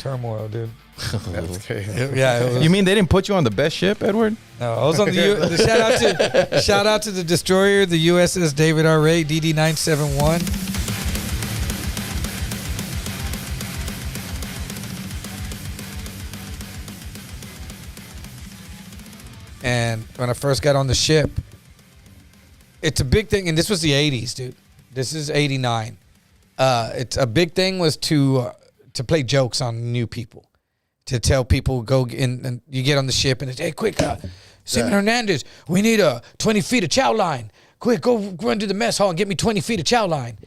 turmoil, dude. That's crazy. Yeah. You mean they didn't put you on the best ship, Edward? No, I was on the shout out to the destroyer, the USS David R. Ray, DD 971. And when I first got on the ship, it's a big thing, and this was the 80s, dude. This is 89. It's a big thing was to play jokes on new people, to tell people go in, and you get on the ship and it's, hey, quick, Simon Hernandez, we need 20 feet of chow line. Quick, go run to the mess hall and get me 20 feet of chow line.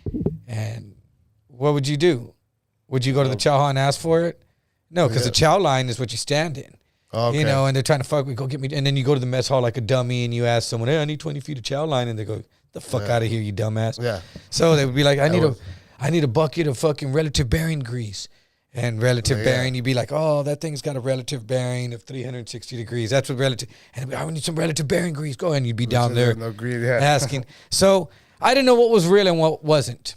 And what would you do? Would you go to the chow hall and ask for it? No, because the chow line is what you stand in. Okay. You know, and they're trying to fuck me, go get me. And then you go to the mess hall like a dummy and you ask someone, hey, I need 20 feet of chow line. And they go, the fuck out of here, you dumbass. Yeah. So they would be like, I need a bucket of fucking relative bearing grease. And relative bearing, you'd be like, oh, that thing's got a relative bearing of 360 degrees. That's what relative. And I need some relative bearing grease. Go ahead. And you'd be down there asking. So I didn't know what was real and what wasn't.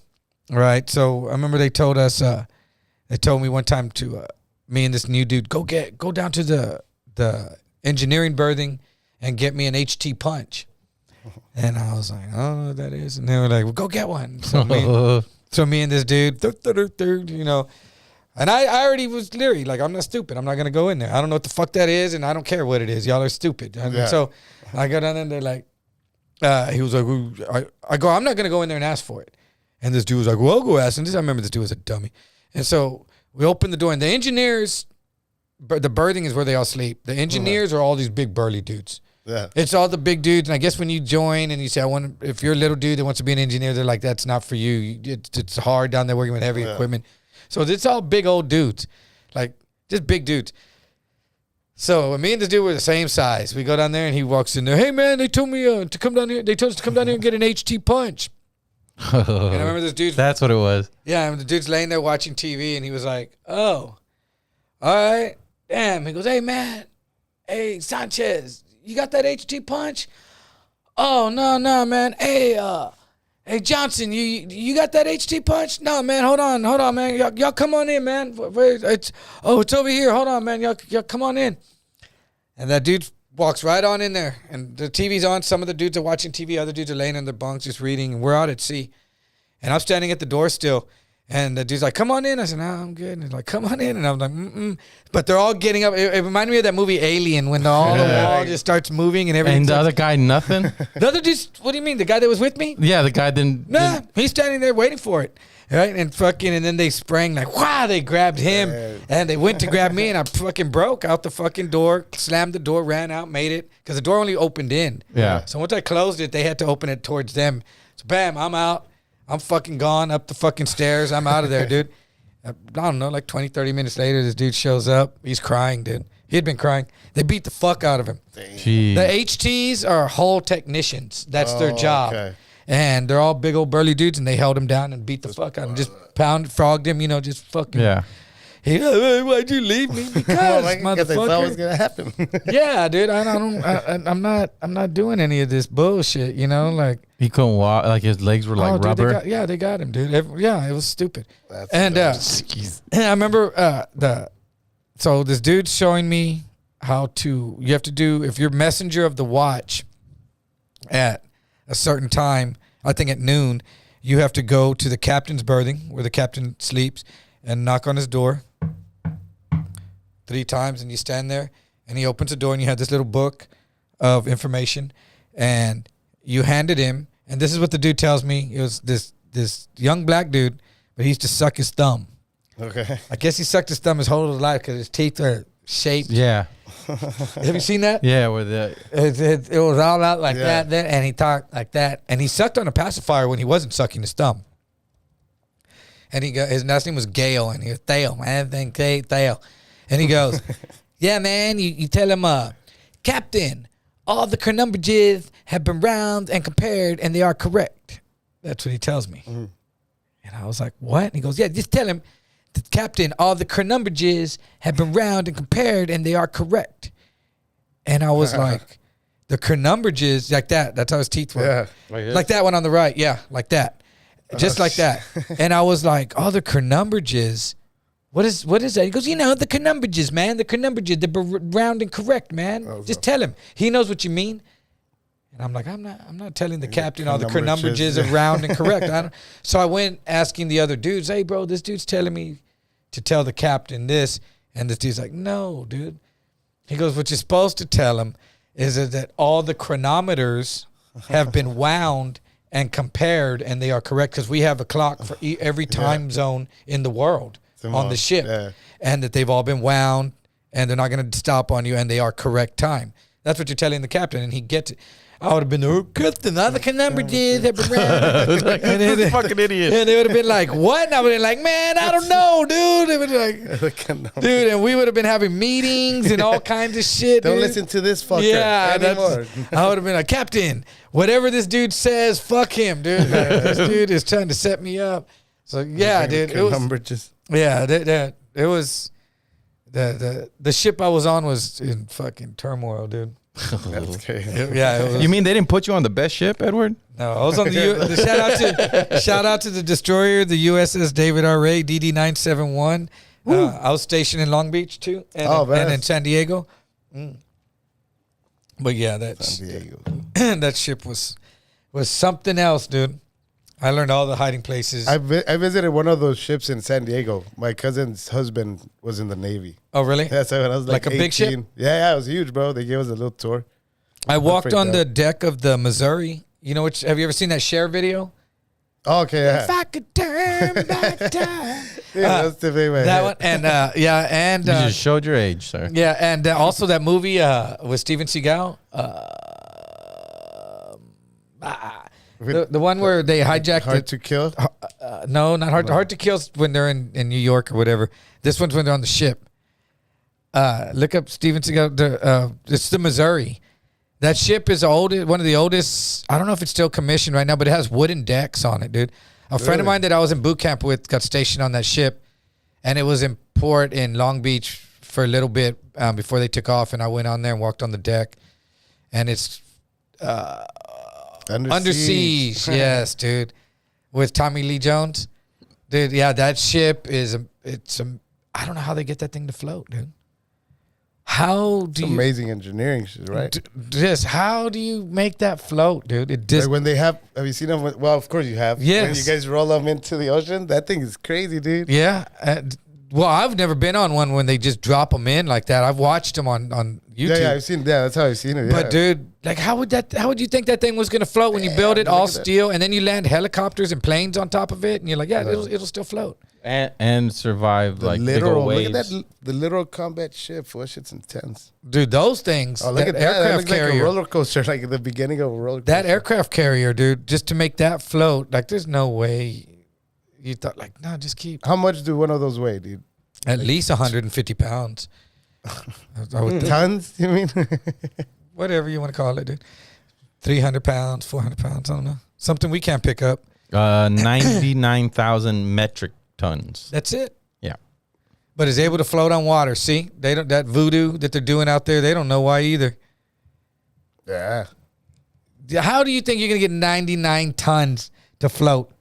Right. So I remember they told us, they told me one time to, me and this new dude, go down to the engineering berthing and get me an HT punch. And I was like, oh, what that is. And they were like, well, go get one. So me and this dude, you know, and I already was leery. Like, I'm not stupid. I'm not going to go in there. I don't know what the fuck that is, and I don't care what it is. Y'all are stupid. And so I go down there, and they're like, he was like, I go, I'm not going to go in there and ask for it. And this dude was like, well, I'll go ask. And I remember this dude was a dummy. And so we opened the door, and the engineers, the berthing is where they all sleep. The engineers are all these big burly dudes. Yeah. It's all the big dudes. And I guess when you join and you say, if you're a little dude that wants to be an engineer, they're like, that's not for you. It's hard down there working with heavy equipment. So it's all big old dudes, like just big dudes. So me and this dude were the same size. We go down there and he walks in there. Hey man, they told me to come down here. They told us to come down here and get an HT punch. And I remember this dude. That's what it was. Yeah, and the dude's laying there watching TV and he was like, oh, all right, damn. He goes, hey man, hey Sanchez, you got that HT punch? Oh no man, Hey Johnson, you got that HT punch? No man, hold on, man. Y'all come on in, man. It's over here. Hold on, man. Y'all come on in. And that dude walks right on in there, and the TV's on. Some of the dudes are watching TV. Other dudes are laying in their bunks just reading. And we're out at sea, and I'm standing at the door still. And the dude's like, come on in. I said, no, I'm good. And he's like, come on in. And I'm like, mm-mm. But they're all getting up. It reminded me of that movie Alien when all the wall just starts moving and everything. And the other guy, nothing? The other dude, what do you mean? The guy that was with me? Yeah, the guy didn't. Nah, he's standing there waiting for it. Right? And then they sprang like, wow, they grabbed him. And they went to grab me and I fucking broke out the fucking door, slammed the door, ran out, made it. Because the door only opened in. Yeah. So once I closed it, they had to open it towards them. So bam, I'm out. I'm fucking gone up the fucking stairs. I'm out of there, dude. I don't know, like 20, 30 minutes later, this dude shows up. He's crying, dude. He had been crying. They beat the fuck out of him. Jeez. The HTs are hull technicians. That's their job. Okay. And they're all big old burly dudes, and they held him down and beat the fuck out of him. Just frogged him, just fucking. Yeah. Why'd you leave me? Because motherfucker. They thought it was gonna happen. Yeah, dude. I'm not doing any of this bullshit. Like he couldn't walk. Like his legs were like rubber. Dude, they got him, dude. It was stupid. And I remember so this dude's showing me how to. You have to do if you're messenger of the watch at a certain time. I think at noon, you have to go to the captain's berthing where the captain sleeps and knock on his door 3 times, and you stand there, and he opens the door, and you have this little book of information, and you hand it him, and this is what the dude tells me. It was this young black dude, but he used to suck his thumb. Okay. I guess he sucked his thumb his whole life because his teeth are shaped. Yeah. Have you seen that? Yeah, with the it was all out like that, then, and he talked like that, and he sucked on a pacifier when he wasn't sucking his thumb. And his last name was Gale, and he goes, Thale, man, Thale. And he goes, yeah, man, you tell him, Captain, all the chronumbrages have been round and compared, and they are correct. That's what he tells me. Mm-hmm. And I was like, what? And he goes, yeah, just tell him, Captain, all the chronumbrages have been round and compared, and they are correct. And I was like, the chronumbrages, like that, that's how his teeth were. Yeah. Like that one on the right, yeah, like that. Just like that. And I was like, oh, the chronumbrages what is that? He goes, the conumbrages, man. The conumbrages, they're round and correct, man. Just tell him. He knows what you mean. And I'm like, I'm not telling the captain all the conumbrages are round and correct. So I went asking the other dudes, hey, bro, this dude's telling me to tell the captain this. And this dude's like, no, dude. He goes, what you're supposed to tell him is that all the chronometers have been wound and compared, and they are correct because we have a clock for every time zone in the world on the ship, and that they've all been wound, and they're not going to stop on you, and they are correct time. That's what you're telling the captain, and he gets it. I would have been the captain. Other conumbrages have been round. This fucking idiot. And they would have been like, what? And I would have been like, man, I don't know, dude. They would be like, dude, and we would have been having meetings and all kinds of shit. Don't dude. listen to this fucker anymore. I would have been like, Captain, whatever this dude says, fuck him, dude. This dude is trying to set me up. So yeah, dude. It was the ship I was on was in fucking turmoil, dude. That's crazy. Yeah, it was, You mean they didn't put you on the best ship, Edward? no, I was on the shout out to the destroyer, the USS David R. Ray DD-971. I was stationed in Long Beach too, and in San Diego. But yeah, San Diego. that ship was something else, dude. I learned all the hiding places. I visited one of those ships in San Diego. My cousin's husband was in the Navy. Oh, really? Yeah, so when I was like a 18, big ship? Yeah, it was huge, bro. They gave us a little tour. I walked on the deck of the Missouri. You know, have you ever seen that Cher video? Oh, okay, yeah. If I could turn back time. Yeah, that's the big one. That one, and You just showed your age, sir. yeah, and also that movie with Steven Seagal. The one where they hijacked Hard to Kill? no, not Hard to Kill when they're in New York or whatever. This one's when they're on the ship. Look up Steven Seagal. It's the Missouri. That ship is one of the oldest. I don't know if it's still commissioned right now, but it has wooden decks on it, dude. A friend of mine that I was in boot camp with got stationed on that ship, and it was in port in Long Beach for a little bit before they took off, and I went on there and walked on the deck, and it's Under Siege. Yes, dude, with Tommy Lee Jones, dude. Yeah, that ship is I don't know how they get that thing to float, dude. How do you amazing engineering shit, right? How do you make that float, dude? It just Like when they have you seen them? Well, of course you have. Yes. When you guys roll them into the ocean, that thing is crazy, dude. yeah. Well, I've never been on one when they just drop them in like that. I've watched them on YouTube. Yeah, I've seen. Yeah, that's how I've seen it. Yeah. But dude, like how would you think that thing was gonna float when you build it all steel and then you land helicopters and planes on top of it and you're like, yeah, it'll still float. And survive the like literal, big waves. look at that, the literal combat ship. That shit's intense. Dude, those things. Oh, look at that. Aircraft That looks carrier. like a roller coaster, like at the beginning of a roller coaster. That aircraft carrier, dude, just to make that float, like there's no way you thought like, no, just keep. How much do one of those weigh, dude? At least 150 pounds. I would think. Tons, you mean? Whatever you want to call it, dude. 300 pounds, 400 pounds, I don't know. Something we can't pick up. 99,000 metric tons. That's it. Yeah. But is able to float on water. See? They don't that voodoo that they're doing out there, they don't know why either. Yeah. How do you think you're going to get 99 tons to float?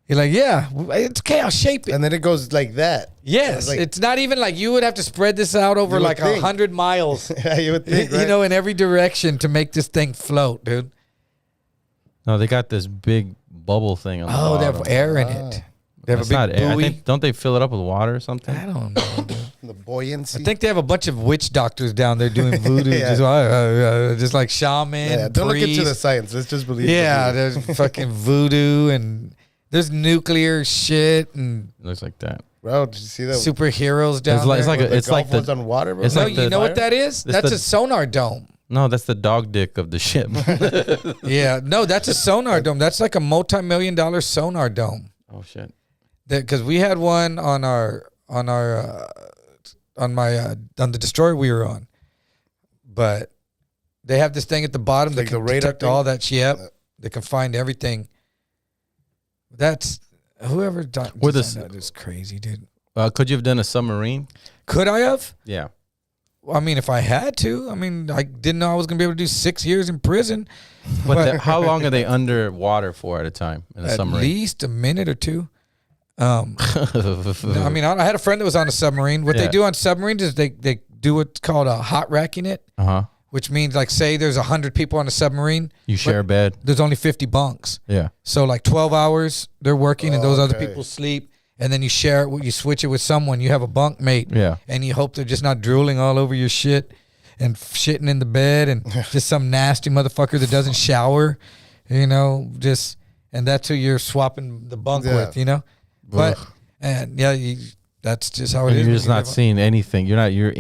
You're like, yeah, it's okay, I'll shape it. And then it goes like that. Yes, like, it's not even like you would have to spread this out over like 100 miles. Yeah, you would think, right? You know, in every direction to make this thing float, dude. No, they got this big bubble thing on the Oh, they bottom. have air in it. They have That's a big not air. I buoy. think, don't they fill it up with water or something? I don't know, dude. The buoyancy. I think they have a bunch of witch doctors down there doing voodoo, Yeah. just like shaman. Yeah, don't look into the priest. science. Let's just believe. Yeah, there's fucking voodoo and there's nuclear shit and It looks like that. Bro, did you see that? superheroes down It's like there. a- it's like the- on water, bro. it's No, like you the know what fire? that is? It's That's the- a sonar dome. No, that's the dog dick of the ship. Yeah, no, that's a sonar dome. That's like a multi-million-dollar sonar dome. Oh shit. Because we had one on the destroyer we were on, but they have this thing at the bottom that Like the can radar detect all thing? that shit. Yep, they can find everything. That's whoever With designed that is crazy, dude. Could you have done a submarine? Could I have? Yeah. I mean, if I had to. I mean, I didn't know I was gonna be able to do 6 years in prison. But how long are they underwater for at a time in a At submarine? least a minute or two. I mean, I had a friend that was on a submarine. What they do on submarines is they do what's called a hot racking it, which means like say there's 100 people on a submarine. You share a bed. There's only 50 bunks. Yeah. So like 12 hours they're working and those other people sleep. And then you share it, you switch it with someone. You have a bunk mate. Yeah. And you hope they're just not drooling all over your shit and shitting in the bed and just some nasty motherfucker that doesn't shower, and that's who you're swapping the bunk with, But, and that's just how it is. You're just not seeing anything. You're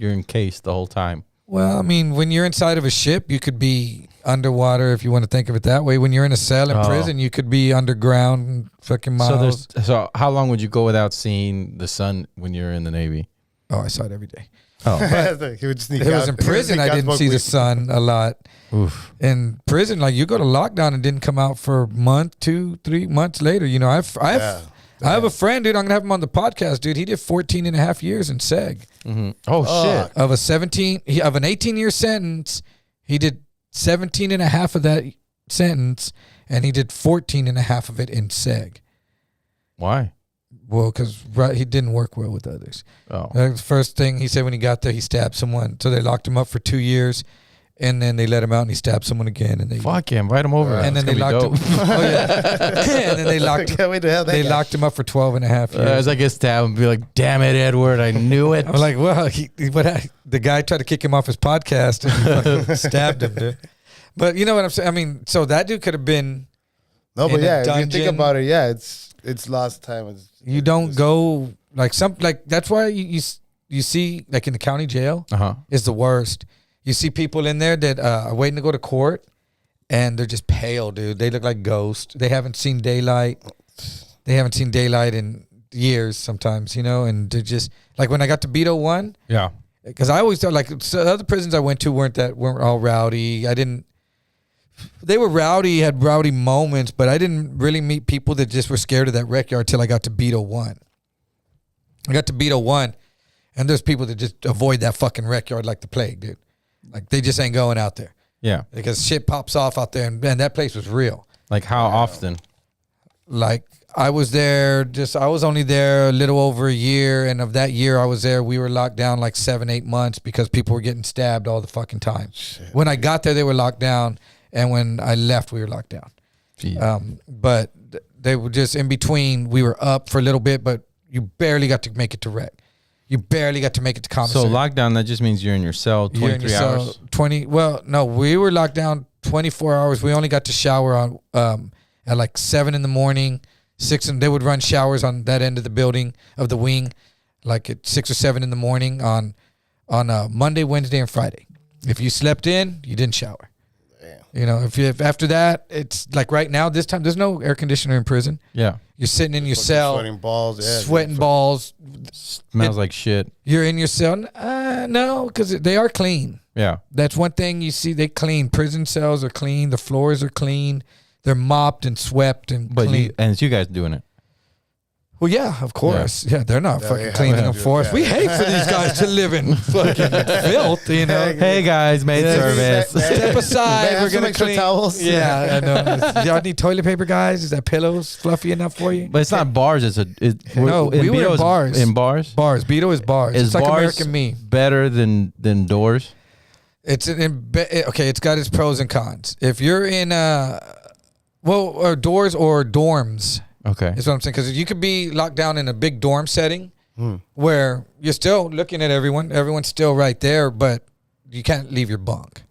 encased the whole time. Well, I mean, when you're inside of a ship, you could be underwater if you want to think of it that way. When you're in a cell in prison, you could be underground fucking miles. So how long would you go without seeing the sun when you're in the Navy? Oh, I saw it every day. Oh, He would sneak If it out. was in prison, I didn't see the sun a lot. oof. In prison, like you go to lockdown and didn't come out for a month, 2-3 months later. I have a friend, dude. I'm gonna have him on the podcast, dude. He did 14 and a half years in SEG. Mm-hmm. Oh shit! Of an 18-year sentence, he did 17 and a half of that sentence, and he did 14 and a half of it in SEG. Why? Well, because he didn't work well with others. Oh, The first thing he said when he got there, he stabbed someone. So they locked him up for 2 years, and then they let him out, and he stabbed someone again. And they fuck him! Invite him over. and then they locked him. Oh yeah, and then they locked him. Can't wait to have that They guy. locked him up for 12 and a half years. As I get stabbed, and be like, "Damn it, Edward! I knew it." I'm like, well, the guy tried to kick him off his podcast and he fucking stabbed him, dude. But you know what I'm saying? I mean, so that dude could have been. No, but in a yeah, if you dungeon. think about it, it's lost time. You don't go that's why you see like in the county jail is the worst. You see people in there that are waiting to go to court, and they're just pale, dude. They look like ghosts. They haven't seen daylight. They haven't seen daylight in years sometimes, and they're just like when I got to Beto 1. Yeah. Because I always thought the other prisons I went to weren't all rowdy. They were rowdy, had rowdy moments, but I didn't really meet people that just were scared of that rec yard till I got to Beto 1. I got to Beto 1, and there's people that just avoid that fucking rec yard like the plague, dude. Like they just ain't going out there. Yeah. Because shit pops off out there, and man, that place was real. Like how often? Like I was only there a little over a year, and of that year I was there, we were locked down like 7-8 months because people were getting stabbed all the fucking time. Shit. When I got there, they were locked down, and when I left, we were locked down. But they were just in between. We were up for a little bit, but you barely got to make it to rec. You barely got to make it to commissary. So lockdown, that just means you're in your cell 23 hours? 20. Well, no, we were locked down 24 hours. We only got to shower on at like 7 in the morning, 6, and they would run showers on that end of the building, of the wing, like at 6 or 7 in the morning on Monday, Wednesday, and Friday. If you slept in, you didn't shower. Damn. If after that, it's like right now, this time, there's no air conditioner in prison. Yeah. You're sitting in your cell. Sweating balls. Yeah, sweating balls. Smells like shit. You're in your cell. No, because they are clean. Yeah. That's one thing you see. They clean. Prison cells are clean. The floors are clean. They're mopped and swept and clean. And it's you guys doing it. Well, yeah, of course. Yeah, they're not fucking cleaning them for us. We hate for these guys to live in fucking filth, Hey guys, maid service. Step aside. We're gonna clean towels. Yeah, I know. Y'all need toilet paper, guys? Is that pillows fluffy enough for you? But it's not bars. No, we were in bars. In bars. Bars. Beto is bars. Is it's like bars American Me. better than doors? Okay. It's got its pros and cons. If you're in or doors or dorms. Okay. Is what I'm saying. Because you could be locked down in a big dorm setting where you're still looking at everyone. Everyone's still right there, but you can't leave your bunk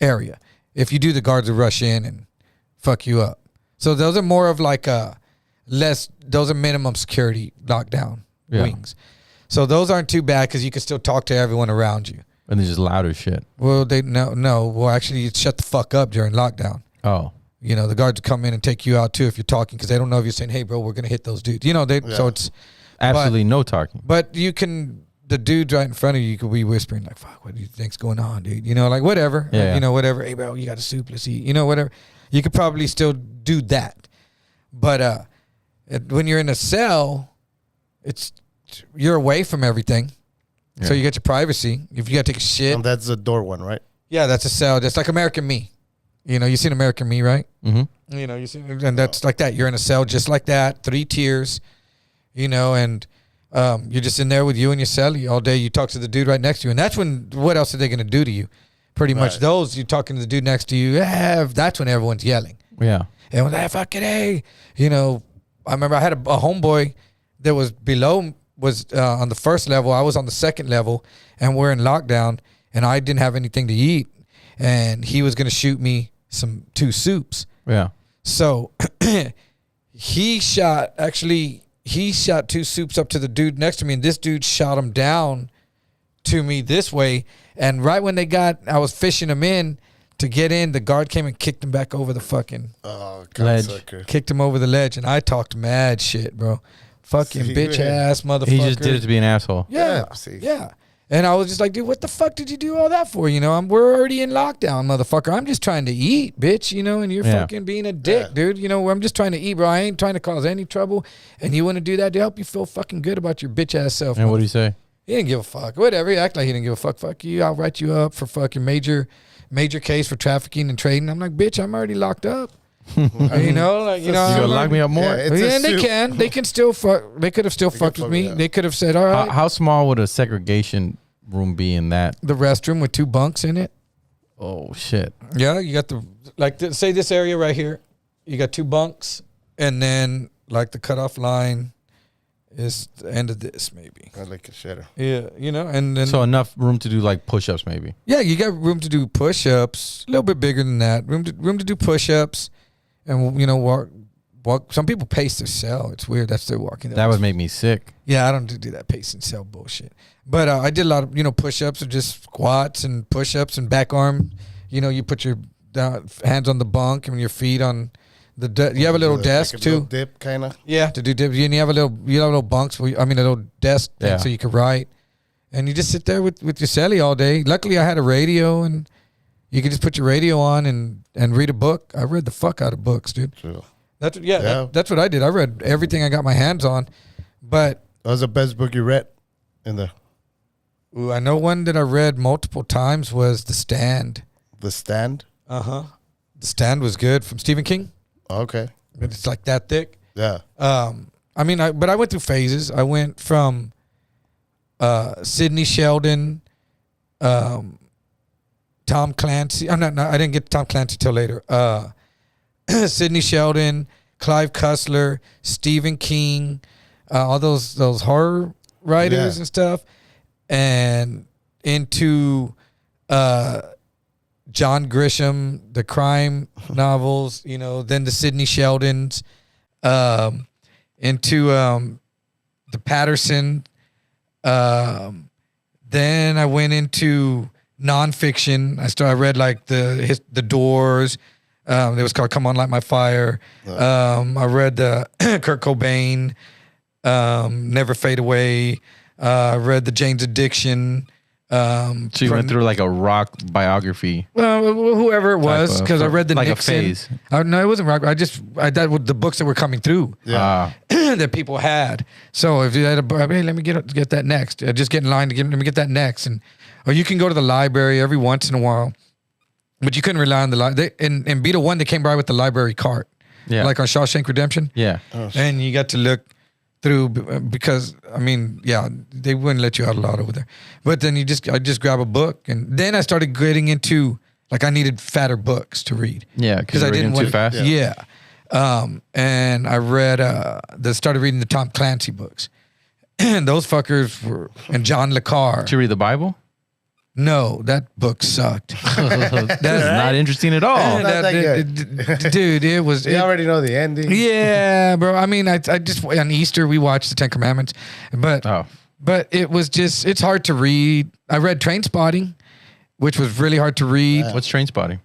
area. If you do, the guards will rush in and fuck you up. So those are more of like those are minimum security lockdown wings. So those aren't too bad because you can still talk to everyone around you. And they're just loud as shit. Well, no. Well, actually, you shut the fuck up during lockdown. Oh. The guards will come in and take you out too if you're talking because they don't know if you're saying, "Hey, bro, we're gonna hit those dudes." So it's absolutely no talking. But the dude right in front of you could be whispering like, "Fuck, what do you think's going on, dude?" Like whatever. Whatever. Hey, bro, you got a soup? Let's eat. Whatever. You could probably still do that, but when you're in a cell, you're away from everything, so you get your privacy. If you got to take a shit, And that's the door one, right? yeah, that's a cell. That's like American Me. You seen American Me, right? Mm-hmm. You see, and that's like that. You're in a cell just like that, 3 tiers. you know, and you're just in there with you and your celly all day. You talk to the dude right next to you, and that's when, what else are they going to do to you? Pretty much those, you're talking to the dude next to you, that's when everyone's yelling. Yeah. And when that fucking A, you know, I remember I had a homeboy that was below, was on the first level. I was on the second level, and we're in lockdown, and I didn't have anything to eat, and he was going to shoot me 2 soups. Yeah. So he shot 2 soups up to the dude next to me, and this dude shot him down to me this way. And right when I was fishing him in to get in, the guard came and kicked him back over the fucking ledge. Kicked him over the ledge, and I talked mad shit, bro. Fucking bitch ass motherfucker. He just did it to be an asshole. Yeah. Yeah. And I was just like, dude, what the fuck did you do all that for? You know, we're already in lockdown, motherfucker. I'm just trying to eat, bitch, you know, and you're fucking being a dick, dude. You know, I'm just trying to eat, bro. I ain't trying to cause any trouble. And you want to do that to help you feel fucking good about your bitch ass self. And what do you say? He didn't give a fuck. Whatever. He act like he didn't give a fuck. Fuck you. I'll write you up for fucking major case for trafficking and trading. I'm like, bitch, I'm already locked up. You know, like, you know, you gonna lock me up more? And they can still fuck. They could have still fucked with me. They could have said, all right. How small would a segregation room be in that? The restroom with 2 bunks in it. Oh shit. Yeah, you got say this area right here. You got 2 bunks, and then like the cutoff line is the end of this, maybe. I like a shitter. Yeah, you know, and then so enough room to do like push-ups, maybe. Yeah, you got room to do push-ups. A little bit bigger than that. Room to do push-ups, and you know, walk. Some people pace their cell. It's weird. That's their walking. That would make me sick. Yeah, I don't do that pace and cell bullshit. But I did a lot of, you know, push-ups or just squats and push-ups and back arm. You know, you put your hands on the bunk and your feet on the. You have a little desk like a too. Little dip, kind of. Yeah, to do dips. And you have a little bunks. A little desk thing so you can write, and you just sit there with your celly all day. Luckily, I had a radio, and you could just put your radio on and read a book. I read the fuck out of books, dude. True. That's what I did. I read everything I got my hands on, but that was the best book you read in the. Ooh, I know one that I read multiple times was The Stand. The Stand? The Stand was good, from Stephen King. Okay. It's like that thick. Yeah. But I went through phases. I went from Sidney Sheldon, Tom Clancy. I didn't get to Tom Clancy till later. Sidney Sheldon, Clive Cussler, Stephen King, all those horror writers and stuff. And into John Grisham, the crime novels, you know, then the Sidney Sheldons, into the Patterson. Then I went into nonfiction. I read like the Doors. It was called Come On Light My Fire. I read the Kurt Cobain, Never Fade Away. I read the Jane's Addiction. So you went through like a rock biography. Well, whoever it was, because I read the like Nixon. A phase. No, it wasn't rock. That was the books that were coming through. Yeah. That people had. So if you had a book, hey, let me get that next. Just get in line let me get that next, or you can go to the library every once in a while, but you couldn't rely on the library. In Beta 1, they came by with the library cart, like on Shawshank Redemption. Yeah, and you got to look through, because they wouldn't let you out a lot over there. But then I just grab a book, and then I started getting into, like, I needed fatter books to read. Yeah, because I didn't want too fast. Yeah. And I read started reading the Tom Clancy books. And those fuckers were, and John Le Carre. Did you read the Bible? No, that book sucked. That's not interesting at all. Not that good. Dude, it was. You already know the ending. Yeah, bro. I mean, I just, on Easter we watched the 10 Commandments, but it was just, it's hard to read. I read Train Spotting, which was really hard to read. What's Train Spotting?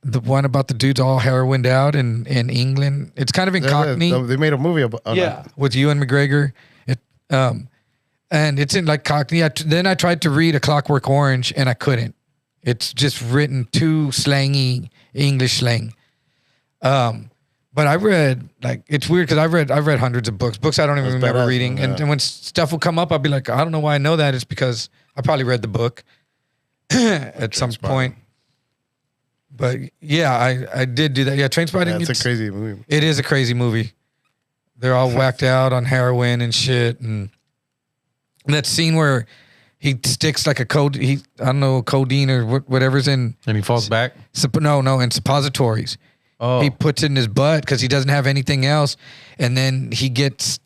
The one about the dudes all heroined out in England. It's kind of in Cockney. They made a movie about that. With Ewan McGregor. And it's in like Cockney. Then I tried to read A Clockwork Orange, and I couldn't. It's just written too slangy English slang. But I read, like, it's weird because I've read hundreds of books I don't even remember reading. And when stuff will come up, I'll be like, I don't know why I know that. It's because I probably read the book at some point. But yeah, I did do that. Yeah, Trainspotting. It's a crazy movie. It is a crazy movie. They're all whacked out on heroin and shit. And that scene where he sticks like a I don't know, codeine or whatever's in. And he falls back? No, in suppositories. Oh. He puts it in his butt because he doesn't have anything else. And then he gets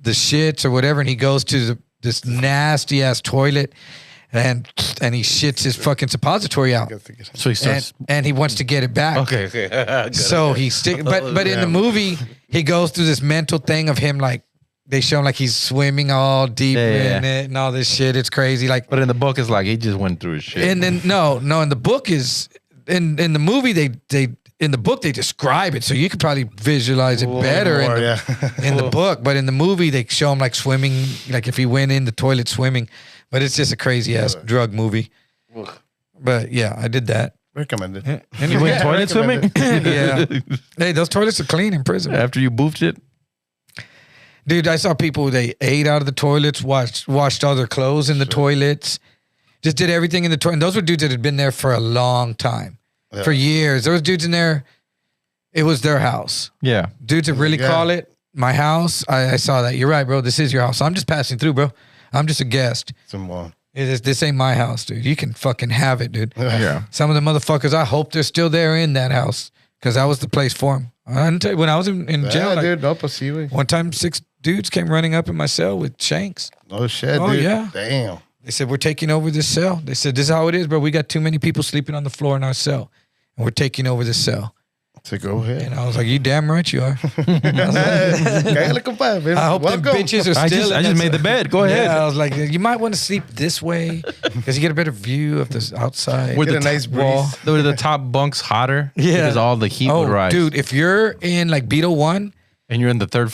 the shits or whatever, and he goes to this nasty ass toilet and he shits his fucking suppository out. So he starts. And he wants to get it back. Okay. So he but in the movie, he goes through this mental thing of him, like, they show him like he's swimming all deep in it and all this shit. It's crazy. Like, but in the book, it's like he just went through his shit. And then no, in the book is in the movie they in the book they describe it, so you could probably visualize it better in the book. But in the movie, they show him like swimming, like if he went in the toilet swimming. But it's just a crazy ass drug movie. But yeah, I did that. Recommended. And you went toilet swimming? Yeah. Hey, those toilets are clean in prison. After you boofed it? Dude, I saw people, they ate out of the toilets, washed all their clothes in the toilets, just did everything in the toilet. And those were dudes that had been there for a long time, for years. There was dudes in there, it was their house. Yeah. Dudes that really call it my house. I saw that. You're right, bro. This is your house. I'm just passing through, bro. I'm just a guest. This ain't my house, dude. You can fucking have it, dude. Yeah. Some of the motherfuckers, I hope they're still there in that house because that was the place for them. I didn't tell you, when I was in jail, like, dude, no posible. One time 6 dudes came running up in my cell with shanks. Oh shit, oh, dude. Yeah. Damn. They said, we're taking over this cell. They said, this is how it is, bro. We got too many people sleeping on the floor in our cell. And we're taking over this cell. So go ahead. And I was like, you damn right you are. I hope them bitches are still I just made the bed. Go ahead. Yeah, I was like, you might want to sleep this way because you get a better view of this outside. With a nice wall. Were the top bunks hotter? Yeah. Because all the heat would rise. Dude, if you're in like Beetle 1 and you're in the 3rd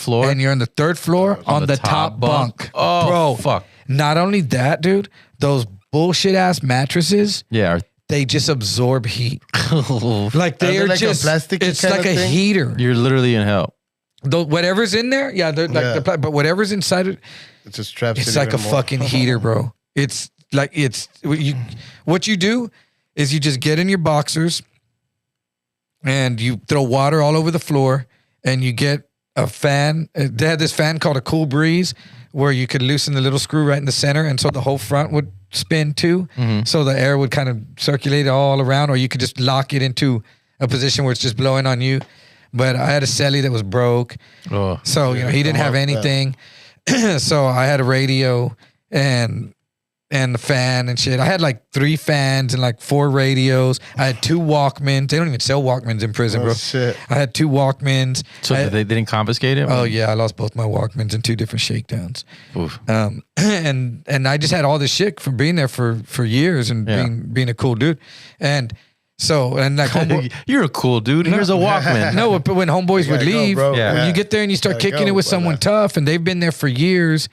floor on the top bunk. Oh, bro, fuck. Not only that, dude, those bullshit ass mattresses. Yeah. They just absorb heat. Like they are like just a plastic. It's like a heater. You're literally in hell. Whatever's in there, yeah, they're like but whatever's inside it, it just traps. It's like a fucking heater, bro. It's like what you do is you just get in your boxers and you throw water all over the floor and you get a fan. They had this fan called a Cool Breeze where you could loosen the little screw right in the center, and so the whole front would spin too. So the air would kind of circulate all around, or you could just lock it into a position where it's just blowing on you. But I had a celly that was broke. Oh, so, he didn't have anything. So I had a radio and the fan and shit. I had like 3 fans and like 4 radios. I had 2 Walkmans. They don't even sell Walkmans in prison, bro. Shit. I had 2 Walkmans. So they didn't confiscate it? Oh yeah, I lost both my Walkmans in 2 different shakedowns. Oof. And I just had all this shit from being there for years and being a cool dude. And like homeboy, you're a cool dude. Here's a Walkman. No, but when homeboys would leave, when you get there and you start kicking it with someone tough, and they've been there for years,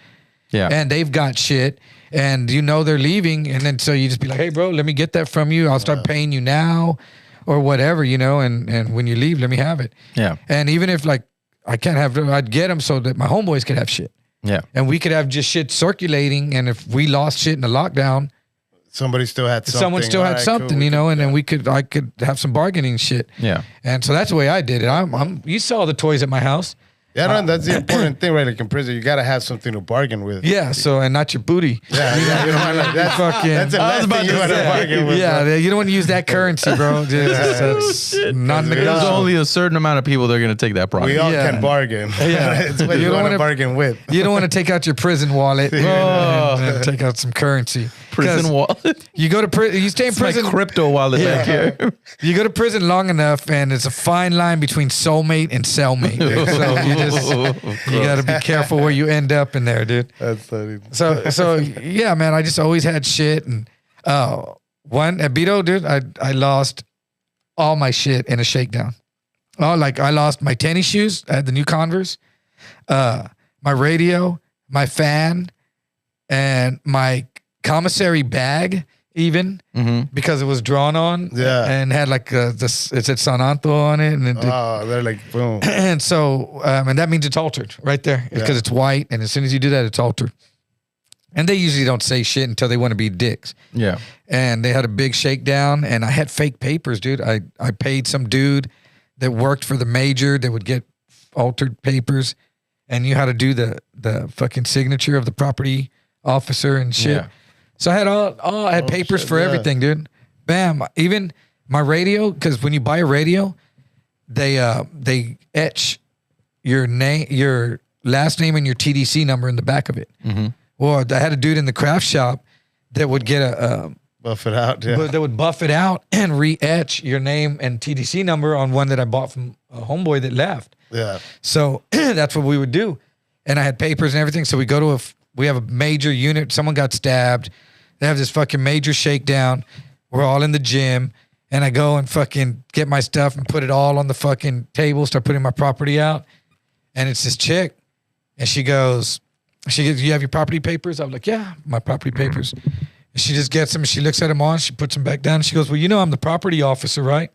and they've got shit, and they're leaving, and then so you just be like, hey, bro, let me get that from you. I'll start paying you now, or whatever, and when you leave, let me have it. Yeah. And even if like I can't have, I'd get them so that my homeboys could have shit. Yeah. And we could have just shit circulating, and if we lost shit in the lockdown, somebody still had something. Someone still had something, cool, and then I could have some bargaining shit. Yeah. And so that's the way I did it. You saw the toys at my house. Yeah, no, that's the important thing, right? Like in prison, you gotta have something to bargain with. Yeah. So and not your booty. Yeah. You don't want that's fucking. That's the last thing you want to bargain with. Yeah. You don't want to use that currency, bro. There's only a certain amount of people that are gonna take that product. We all can bargain. Yeah. It's what you don't want to bargain with. You don't want to take out your prison wallet and take out some currency. Prison wallet. You go to prison. You stay in prison. My crypto wallet back here. You go to prison long enough, and it's a fine line between soulmate and cellmate. So you got to be careful where you end up in there, dude. That's funny. So yeah, man. I just always had shit, and one at Beto, dude. I lost all my shit in a shakedown. Oh, like I lost my tennis shoes. I had the new Converse, my radio, my fan, and my commissary bag, even because it was drawn on, and had like it said Sananto on it, and they're like boom, and so and that means it's altered right there because it's white, and as soon as you do that, it's altered. And they usually don't say shit until they want to be dicks. Yeah. And they had a big shakedown, and I had fake papers, dude. I paid some dude that worked for the major that would get altered papers. and you had to do the fucking signature of the property officer and shit. Yeah. So I had I had papers shit, for yeah. everything, dude. Bam. Even my radio, because when you buy a radio, they etch your name, your last name, and your TDC number in the back of it. Mm-hmm. Well, I had a dude in the craft shop that would get buff it out. Yeah. that would buff it out and re-etch your name and TDC number on one that I bought from a homeboy that left. Yeah. So that's what we would do. And I had papers and everything. So we go to we have a major unit. Someone got stabbed. They have this fucking major shakedown. We're all in the gym. And I go and fucking get my stuff and put it all on the fucking table, start putting my property out. And it's this chick. And she goes, you have your property papers? I'm like, yeah, my property papers. And she just gets them. She looks at them on. She puts them back down. She goes, well, you know I'm the property officer, right?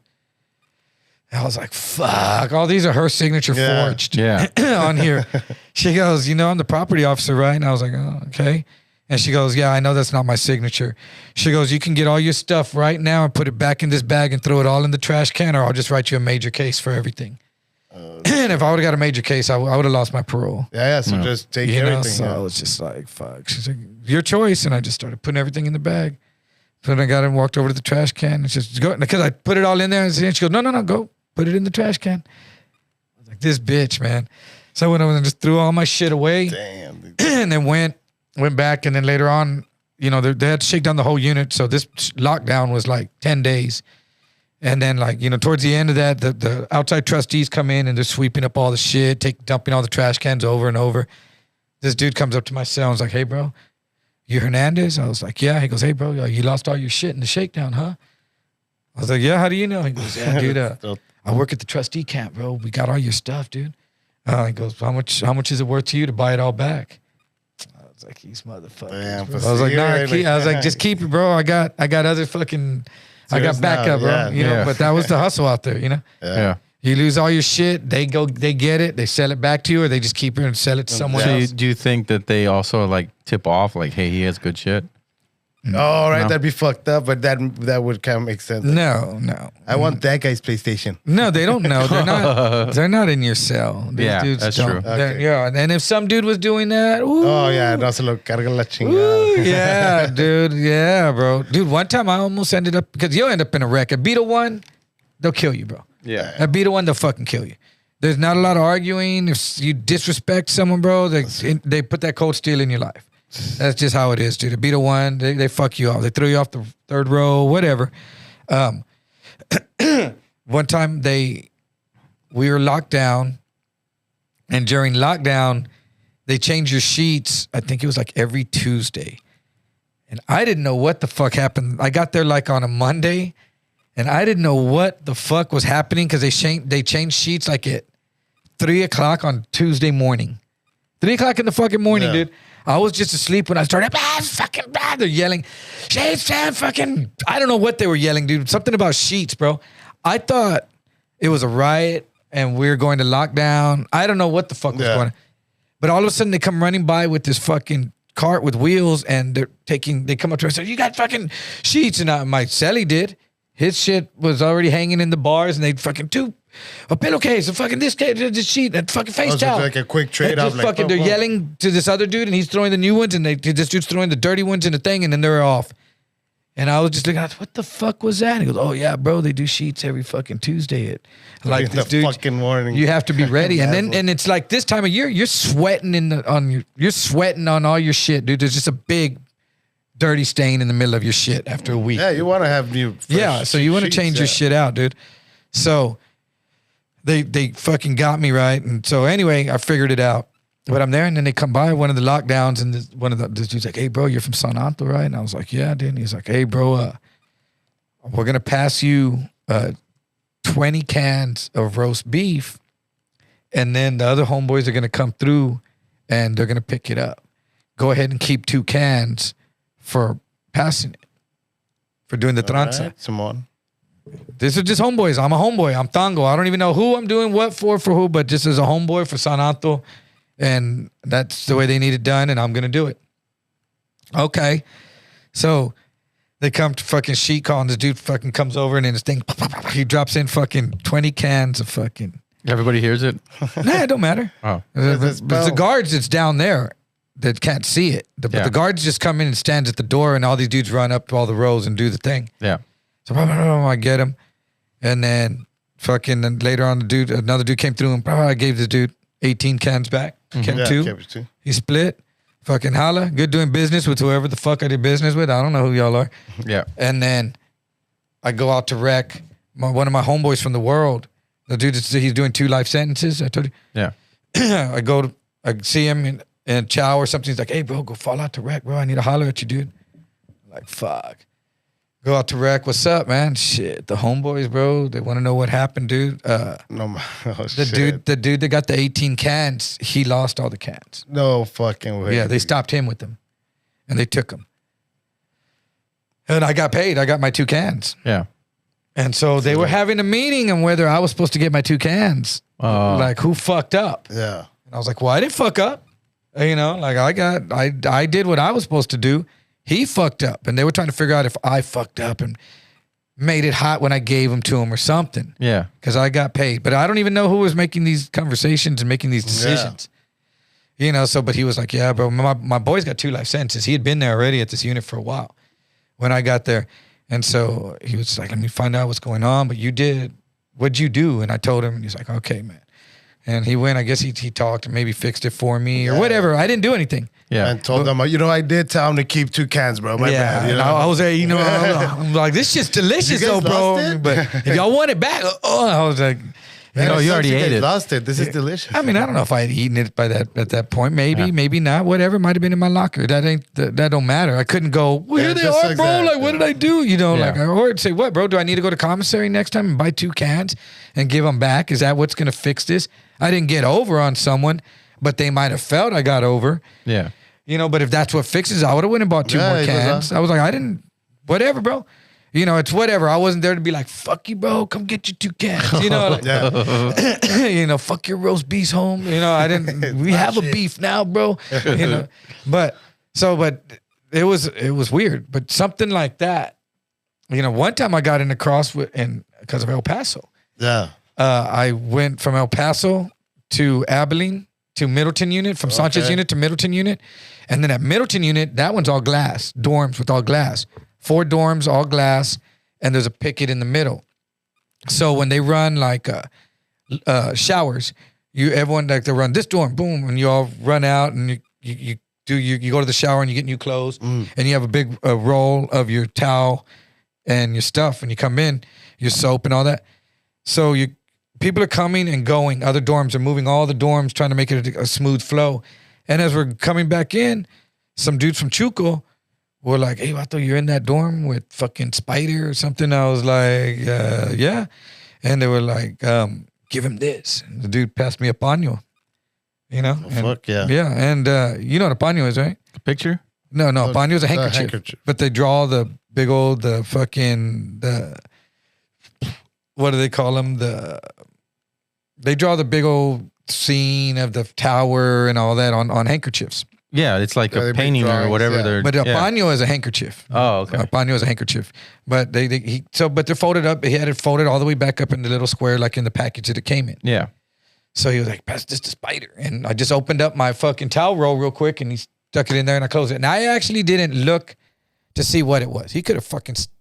And I was like, fuck. All these are her signature forged on here. She goes, you know I'm the property officer, right? And I was like, oh, okay. And she goes, yeah, I know that's not my signature. She goes, you can get all your stuff right now and put it back in this bag and throw it all in the trash can, or I'll just write you a major case for everything. And if I would have got a major case, I would have lost my parole. Yeah. So just take everything. So I was just like, fuck. She's like, your choice. And I just started putting everything in the bag. So then I got and walked over to the trash can and just go, because I put it all in there. And she goes, no, go put it in the trash can. I was like, this bitch, man. So I went over and just threw all my shit away. Damn. And then went back. And then later on, they had to shake down the whole unit. So this lockdown was like 10 days. And then, towards the end of that, the outside trustees come in and they're sweeping up all the shit, dumping all the trash cans over and over. This dude comes up to my cell and is like, hey, bro, you Hernandez? I was like, yeah. He goes, hey, bro, you lost all your shit in the shakedown, huh? I was like, yeah, how do you know? He goes, yeah, dude, I work at the trustee camp, bro. We got all your stuff, dude. He goes, how much is it worth to you to buy it all back? I was like, these motherfuckers. Damn, I was like, nah, I was like, just keep it, bro. I got other fucking... I got backup, bro. But that was the hustle out there, Yeah. You lose all your shit, they get it, they sell it back to you, or they just keep it and sell it to someone else. Do you think that they also tip off hey, he has good shit? Oh, right, that'd be fucked up, but that would kind of make sense. No. I want that guy's PlayStation. No, they don't know. They're not in your cell. These dudes that's don't. true. Okay. Yeah, and if some dude was doing that, ooh, Oh, yeah, no se lo carga la chingada. ooh, yeah, dude, yeah, bro. Dude, one time I almost ended up, because you'll end up in a wreck. A Beetle one, they'll kill you, bro. Yeah. A Beetle one, they'll fucking kill you. There's not a lot of arguing. If you disrespect someone, bro, they put that cold steel in your life. That's just how it is, dude. A Beetle one, they fuck you off. They throw you off the third row, whatever. One time we were locked down, and during lockdown, they changed your sheets. I think it was every Tuesday. And I didn't know what the fuck happened. I got there on a Monday, and I didn't know what the fuck was happening because they changed sheets at 3 o'clock on Tuesday morning. 3 o'clock in the fucking morning, dude. I was just asleep when I started, they're yelling, sheets, fucking, I don't know what they were yelling, dude. Something about sheets, bro. I thought it was a riot and we were going to lockdown. I don't know what the fuck was going on. But all of a sudden they come running by with this fucking cart with wheels and they come up to us and say, you got fucking sheets. And my celly did. His shit was already hanging in the bars and they'd fucking a pillowcase, a fucking this sheet, and fucking face towel. Like a quick trade off. They're yelling to this other dude, and he's throwing the new ones, and this dude's throwing the dirty ones in the thing, and then they're off. And I was just looking at, what the fuck was that? He goes, oh yeah, bro, they do sheets every fucking Tuesday at this dude. Fucking morning. You have to be ready, and it's like this time of year, you're sweating you're sweating on all your shit, dude. There's just a big dirty stain in the middle of your shit after a week. Yeah, you want to have new. So you want to change your shit out, dude. So. They fucking got me, right? And so anyway, I figured it out. But I'm there, and then they come by one of the lockdowns, and this dude's like, hey, bro, you're from San Anto, right? And I was like, yeah, dude. And he's like, hey, bro, we're going to pass you 20 cans of roast beef, and then the other homeboys are going to come through, and they're going to pick it up. Go ahead and keep 2 cans for passing it, for doing the tranza. Right, Simone. This is just homeboys. I'm a homeboy. I'm Tango. I don't even know who I'm doing what for who, but just as a homeboy for San Anto. And that's the way they need it done, and I'm going to do it. Okay. So they come to fucking sheet call, and this dude fucking comes over, and in his thing, he drops in fucking 20 cans of fucking Everybody hears it. Nah, it don't matter. Oh, But the guards, it's down there that can't see it. But the guards just come in and stands at the door, and all these dudes run up all the rows and do the thing. yeah. So I get him, and then then later on, another dude came through, and I gave the dude 18 cans back. Kept two. He split. Fucking holla. Good doing business with whoever the fuck I did business with. I don't know who y'all are. Yeah. And then I go out to wreck one of my homeboys from the world. The dude, he's doing 2 life sentences. I told you. Yeah. I see him in a chow or something. He's like, hey, bro, go fall out to wreck, bro. I need to holler at you, dude. I'm like, fuck. Go out to wreck. What's up, man? Shit. The homeboys, bro, they want to know what happened, dude. The dude that got the 18 cans, he lost all the cans. No fucking way. Yeah, they stopped him with them. And they took him. And I got paid. I got my 2 cans. Yeah. And so they were having a meeting on whether I was supposed to get my 2 cans. Like, who fucked up? Yeah. And I was like, well, I didn't fuck up. You know, like I did what I was supposed to do. He fucked up. And they were trying to figure out if I fucked up and made it hot when I gave them to him or something. Yeah. Because I got paid. But I don't even know who was making these conversations and making these decisions. Yeah. You know, but he was like, yeah, bro, my boy's got 2 life sentences. He had been there already at this unit for a while when I got there. And so he was like, let me find out what's going on. But what'd you do? And I told him, and he's like, okay, man. And he went, I guess he talked and maybe fixed it for me or whatever. I didn't do anything. Yeah. And told them, I did tell him to keep 2 cans, bro. My bad. And I was there, I'm like, this shit's delicious though, bro. But if y'all want it back, I was like, you already ate it. Lost it. This is delicious. I mean, I don't know if I had eaten it at that point. Maybe not. Whatever. It might have been in my locker. That don't matter. I couldn't go, well, here they are, bro. Like, what did I do? You know, or say, what, bro? Do I need to go to commissary next time and buy 2 cans and give them back? Is that what's going to fix this? I didn't get over on someone, but they might have felt I got over. Yeah. You know, but if that's what fixes, I would have went and bought 2 more cans. I was like, whatever, bro. You know, it's whatever. I wasn't there to be like, fuck you, bro. Come get your 2 cans. You know, like, fuck your roast beef home. You know, we have a beef now, bro. You know, but it was weird. But something like that, you know, one time I got in a cross because of El Paso. Yeah. I went from El Paso to Abilene to Middleton unit, from Sanchez unit to Middleton unit. And then at Middleton unit, that one's all glass, dorms with all glass. 4 dorms, all glass, and there's a picket in the middle. So when they run like showers, everyone like they run this dorm, boom, and you all run out and you go to the shower and you get new clothes and you have a big roll of your towel and your stuff and you come in, your soap and all that. So people are coming and going. Other dorms are moving all the dorms, trying to make it a smooth flow. And as we're coming back in, some dudes from Chuco were like, hey, I thought you're in that dorm with fucking Spider or something. I was like, yeah. And they were like, give him this. And the dude passed me a paño, you know? Fuck yeah. Yeah, and you know what a paño is, right? A picture? No, a paño is a handkerchief. But they draw the big old, what do they call them? They draw the big old scene of the tower and all that on handkerchiefs. Yeah, it's like a painting or whatever. Yeah. But a paño is a handkerchief. Oh, okay. A paño is a handkerchief. But but they're folded up. He had it folded all the way back up in the little square, like in the package that it came in. Yeah. So he was like, pass this to Spider. And I just opened up my fucking towel roll real quick and he stuck it in there and I closed it. And I actually didn't look to see what it was. He could have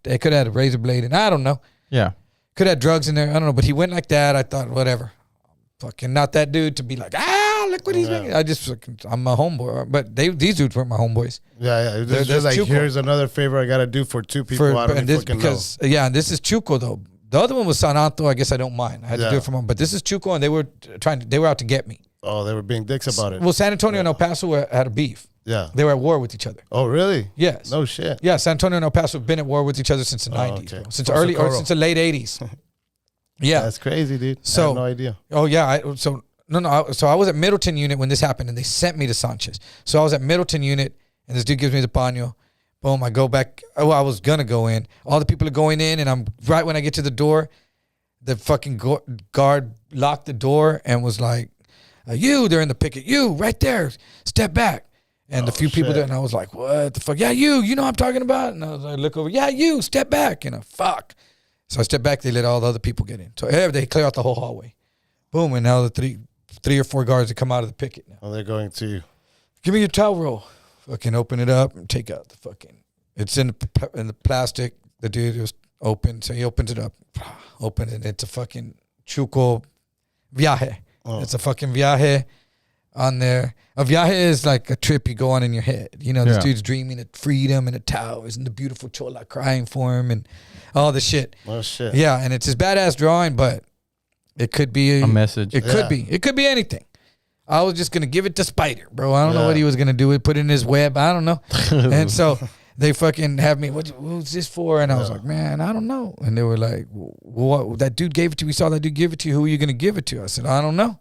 they could have had a razor blade and I don't know. Yeah. Could have had drugs in there. I don't know. But he went like that. I thought, whatever. Fucking not that dude to be like, look what he's making. I'm a homeboy. But these dudes weren't my homeboys. Yeah. They're just like, here's another favor I got to do for 2 people. I don't fucking know. Yeah, and this is Chuco, though. The other one was San Anto. I guess I don't mind. I had to do it from home. But this is Chuco, and they were out to get me. Oh, they were being dicks about it. Well, San Antonio and El Paso had a beef. Yeah. They were at war with each other. Oh, really? Yes. No shit. Yeah, San Antonio and El Paso have been at war with each other since the 90s. Okay. Bro. Since the late 80s. Yeah. That's crazy, dude. So, I have no idea. Oh, yeah. So I was at Middleton unit when this happened, and they sent me to Sanchez. So I was at Middleton unit, and this dude gives me the paño. Boom, I go back. Oh, I was going to go in. All the people are going in, and I'm right when I get to the door, the fucking guard locked the door and was like, they're in the picket. You, right there, step back. And the few people there, and I was like, what the fuck? Yeah, you know what I'm talking about? And I look over, yeah, you, step back. Fuck. So I step back, they let all the other people get in. So they clear out the whole hallway. Boom, and now the three or four guards that come out of the picket now. Oh, they're going to. Give me your towel roll. Fucking open it up and take out the fucking. It's in the plastic. The dude was open, so he opens it up, opens it. It's a fucking Chuco viaje. Oh. It's a fucking viaje on there. A viaje is like a trip you go on in your head. You know, this dude's dreaming of freedom and the towers and the beautiful chola crying for him and all the shit. Oh shit. Yeah, and it's his badass drawing, but it could be a message. It could be. It could be anything. I was just gonna give it to Spider, bro. I don't know what he was gonna do. Put it in his web. I don't know. And so they fucking have me. What's this for? And I was like, man, I don't know. And they were like, what? That dude gave it to you. We saw that dude give it to you. Who are you gonna give it to? I said, I don't know.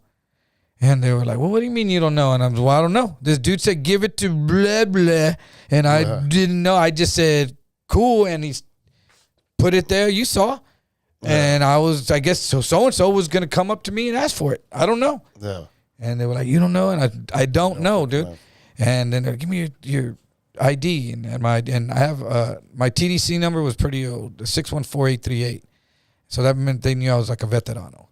And they were like, well, what do you mean you don't know? And I was, well, I don't know. This dude said, give it to blah blah, and I didn't know. I just said, cool, and he's put it there. You saw. And I guess so and so was gonna come up to me and ask for it. I don't know. Yeah. And they were like, you don't know? And I don't know, dude. And then they're, give me your ID. And I have my TDC number was pretty old, 614838. So that meant they knew I was like a veterano.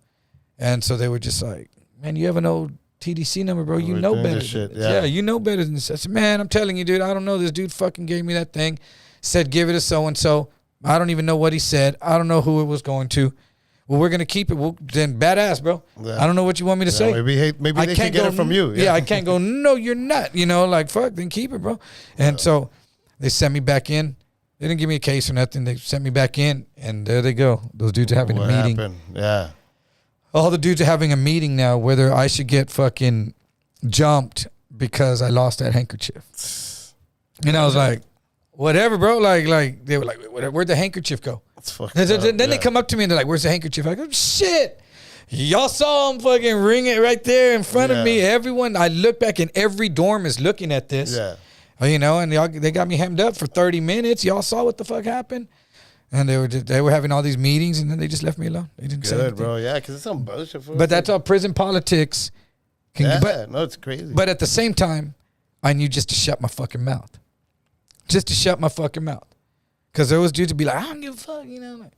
And so they were just like, man, you have an old TDC number, bro. You know better. Yeah, you know better than this. I said, man, I'm telling you, dude, I don't know. This dude fucking gave me that thing, said give it to so-and-so. I don't even know what he said. I don't know who it was going to. Well, we're going to keep it. Well, then badass, bro. Yeah. I don't know what you want me to say. Maybe they can get it from you. Yeah, I can't go, no, you're not. You know, like, fuck, then keep it, bro. And so they sent me back in. They didn't give me a case or nothing. They sent me back in, and there they go. Those dudes are having a meeting. Happened? Yeah. All the dudes are having a meeting now whether I should get fucking jumped because I lost that handkerchief. And I was like, whatever, bro. Like they were like, where'd the handkerchief go? Then they come up to me and they're like, where's the handkerchief? I go, shit. Y'all saw him fucking ring it right there in front of me. Everyone, I look back and every dorm is looking at this. Yeah. You know, and they got me hemmed up for 30 minutes. Y'all saw what the fuck happened? And they were having all these meetings and then they just left me alone. They didn't say anything. Bro. Yeah, because it's some bullshit. But that's how prison politics can no, it's crazy. But at the same time, I knew just to shut my fucking mouth. Just to shut my fucking mouth. Because there was dudes to be like, I don't give a fuck, you know.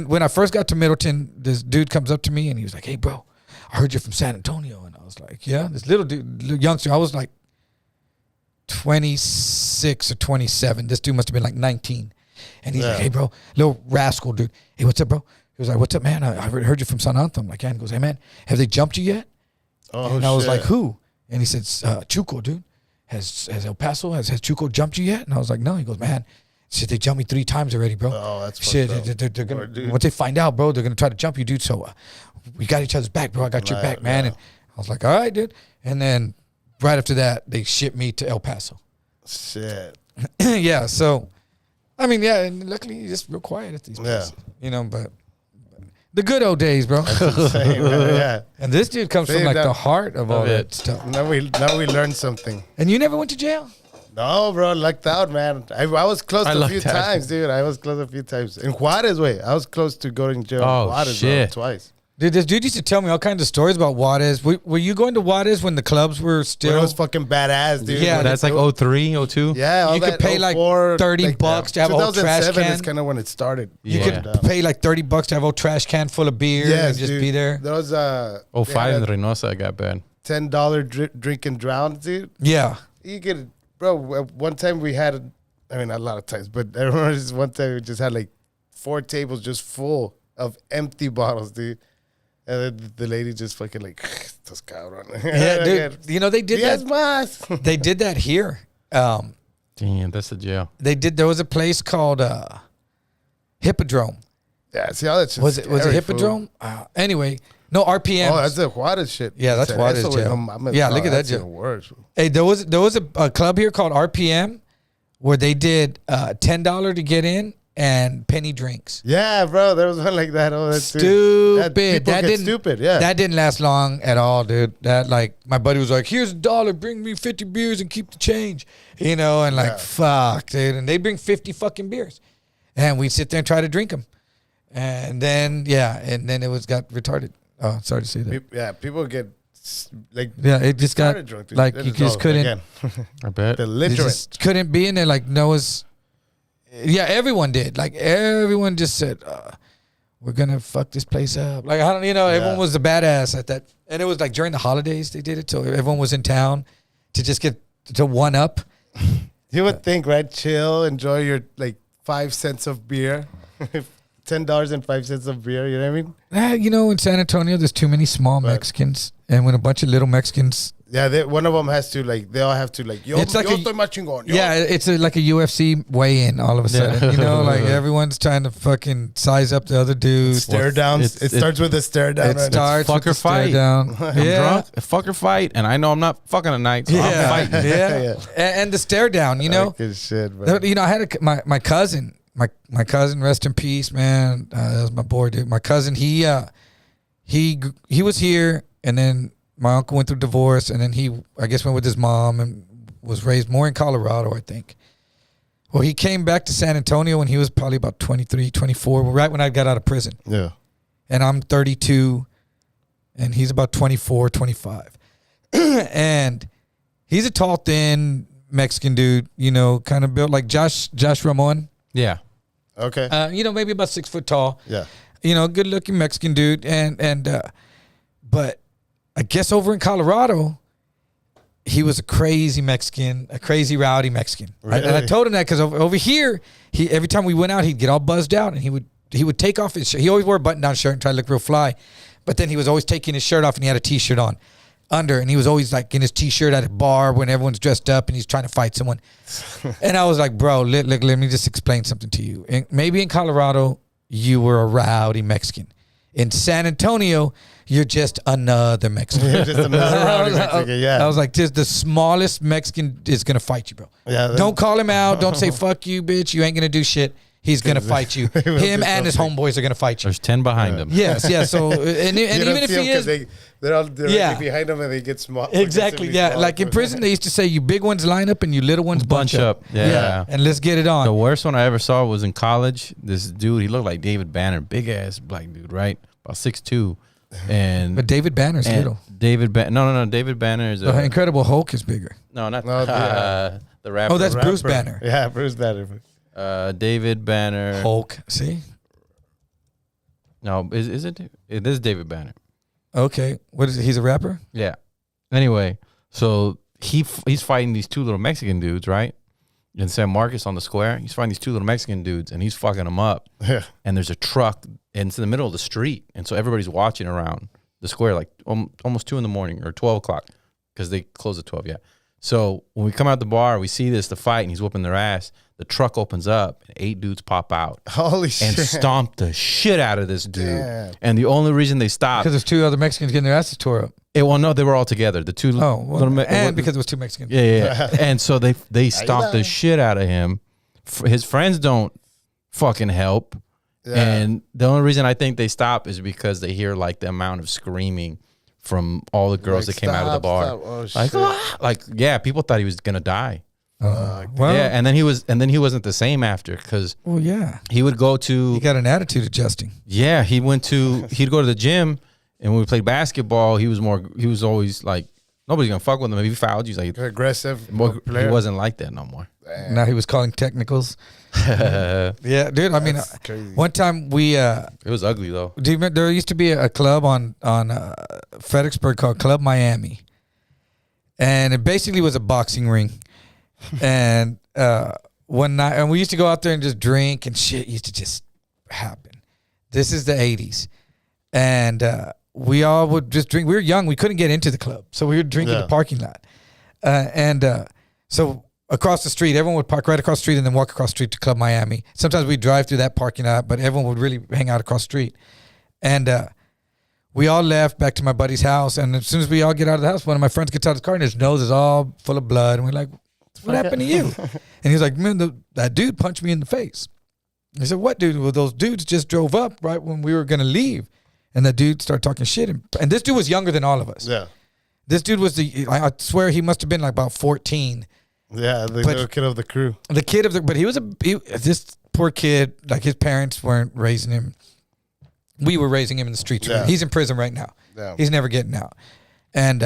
When I first got to Middleton, this dude comes up to me and he was like, hey, bro, I heard you're from San Antonio. And I was like, yeah. This little dude, youngster, I was like 26 or 27. This dude must have been like 19. And he's like, hey, bro, little rascal dude. Hey, what's up, bro? He was like, what's up, man? I heard you from San Antonio. I'm like, yeah. And he goes, hey, man, have they jumped you yet? And I was like, who? And he said, Chuco, dude. Has El Paso, has Chuco jumped you yet? And I was like, no. He goes, man, shit, they jumped me 3 times already, bro. Oh, that's shit. They're gonna, once they find out, bro, they're gonna try to jump you, dude. So we got each other's back, bro. I got your back, man. And I was like, all right, dude. And then right after that, they shipped me to El Paso. Shit. Yeah. So, I mean, yeah. And luckily, just real quiet at these places, you know. But the good old days, bro. Yeah. And this dude comes from like the heart of all that stuff. Now we learned something. And you never went to jail? No, bro. Lucked out, man. I was close a few times, dude. I was close a few times. In Juarez, I was close to going to jail in Juarez, bro, twice. Dude, this dude used to tell me all kinds of stories about Juarez. Were you going to Juarez when the clubs were still? When it was fucking badass, dude. Yeah, that's like 03, 02. Yeah, you could pay like $30 to have a whole trash can. 2007 is kind of when it started. You could pay like $30 to have a whole trash can full of beer and just be there. There was 05 in Reynosa got bad. $10 drink and drown, dude. Yeah. You could, bro. One time we had, I mean, a lot of times, but I remember this one time we just had like 4 tables just full of empty bottles, dude. And then the lady just fucking like, yeah, dude. You know, they did that. They did that here. Damn, that's a jail. There was a place called Hippodrome. Yeah, see how that's was it Hippodrome? Anyway, no, RPM. Oh, that's the Juarez shit. Yeah, that's Juarez jail. Look at that jail. Worse. Hey, there was a club here called RPM where they did $10 to get in and penny drinks. Yeah, bro, there was one like that. Oh, that's stupid. That didn't stupid. Yeah, that didn't last long at all, dude. That like my buddy was like, "Here's $1, bring me 50 beers and keep the change," you know, and like fuck, dude. And they bring 50 fucking beers, and we sit there and try to drink them, and then it got retarded. Oh, sorry to say that. People get like it just got drunk, like you just couldn't. I bet the literate just couldn't be in there. Like Noah's. Yeah, everyone did. Like everyone just said, we're gonna fuck this place up. Like I don't, everyone was a badass at that, and it was like during the holidays they did it, so everyone was in town to just get to one up. You would think, right? Chill, enjoy your like 5 cents of beer, $10.05 of beer. You know what I mean? In San Antonio, there's too many small Mexicans, and when a bunch of little Mexicans. Yeah, one of them has to like. They all have to like. Yo, It's like yo estoy más chingón. Yo. Yeah, it's like a UFC weigh-in all of a sudden. Like everyone's trying to fucking size up the other dudes. Stare downs. It starts with a stare down. It starts with fucker a stare fight. down. I'm drunk, a fucker fight, and I know I'm not fucking tonight, so I'm fighting. Yeah. And the stare down, Good shit, bro. I had my cousin, my cousin, rest in peace, man. That was my boy, dude. My cousin, he was here, and then my uncle went through divorce, and then he, I guess, went with his mom and was raised more in Colorado, I think. Well, he came back to San Antonio when he was probably about 23, 24, right when I got out of prison. Yeah. And I'm 32, and he's about 24, 25. And he's a tall, thin Mexican dude, kind of built like Josh Ramon. Yeah. Okay. Maybe about 6 foot tall. Yeah. Good looking Mexican dude. But I guess over in Colorado, he was a crazy Mexican, a crazy rowdy Mexican. Really? And I told him that because over here, every time we went out, he'd get all buzzed out, and he would take off his shirt. He always wore a button down shirt and try to look real fly, but then he was always taking his shirt off, and he had a t-shirt on under, and he was always like in his t-shirt at a bar when everyone's dressed up and he's trying to fight someone. And I was like, bro, let me just explain something to you. And maybe in Colorado, you were a rowdy Mexican. In San Antonio, you're just another Mexican. You're just another rowdy Mexican, yeah. I was like, just the smallest Mexican is going to fight you, bro. Yeah, don't call him out. Don't say, fuck you, bitch. You ain't going to do shit. He's going to fight you. Him and his homeboys are going to fight you. There's 10 behind him. Yes, yeah. So, and even if he is. They're all directly behind him and they get small. Exactly, yeah. Like in prison, they used to say, you big ones line up and you little ones bunch up. Yeah. And let's get it on. The worst one I ever saw was in college. This dude, he looked like David Banner, big ass black dude, right? About 6'2". But David Banner's little. No. David Banner is the Incredible Hulk is bigger. No, not the rapper. Oh, that's Bruce Banner. Yeah, Bruce Banner. David Banner. Hulk. See? No, is it? It is David Banner. Okay. What is it? He's a rapper? Yeah. Anyway, so he's fighting these two little Mexican dudes, right? In San Marcos on the square. He's fighting these two little Mexican dudes, and he's fucking them up. Yeah. And there's a truck, and it's in the middle of the street. And so everybody's watching around the square, like almost 2 a.m. or 12 o'clock, because they close at 12, yeah. So when we come out the bar, we see the fight, and he's whooping their ass. The truck opens up, and 8 dudes pop out. Holy shit. And stomp the shit out of this dude. Damn. And the only reason they stopped. Because there's 2 other Mexicans getting their asses tore up. No, they were all together. The two. And because it was 2 Mexicans. Yeah. And so they stomped the shit out of him. His friends don't fucking help. Yeah. And the only reason I think they stop is because they hear like the amount of screaming from all the girls that came out of the bar. Oh, people thought he was gonna die. Well, yeah, and then he wasn't the same after, because he would go to. He got an attitude adjusting. Yeah, he'd go to the gym, and when we played basketball, he was always like, nobody's gonna fuck with him. If he fouled, he's like aggressive. He wasn't like that no more. Damn. Now he was calling technicals. Yeah, dude. I mean, one time it was ugly though. Do you remember there used to be a club on Fredericksburg called Club Miami, and it basically was a boxing ring. And one night, and we used to go out there and just drink, and shit used to just happen. This is the 80s, and we all would just drink. We were young, we couldn't get into the club, so we would drink in the parking lot. So across the street, everyone would park right across the street and then walk across the street to Club Miami. Sometimes we'd drive through that parking lot, but everyone would really hang out across the street. And we all left back to my buddy's house, and as soon as we all get out of the house, one of my friends gets out of the car, and his nose is all full of blood, and we're like, what happened to you? And he's like, man, that dude punched me in the face. I said, what dude? Well, those dudes just drove up right when we were going to leave. And that dude started talking shit. And this dude was younger than all of us. Yeah. This dude was I swear he must have been like about 14. Yeah, the little kid of the crew. But he was this poor kid, like his parents weren't raising him. We were raising him in the streets. Yeah. He's in prison right now. Yeah. He's never getting out. And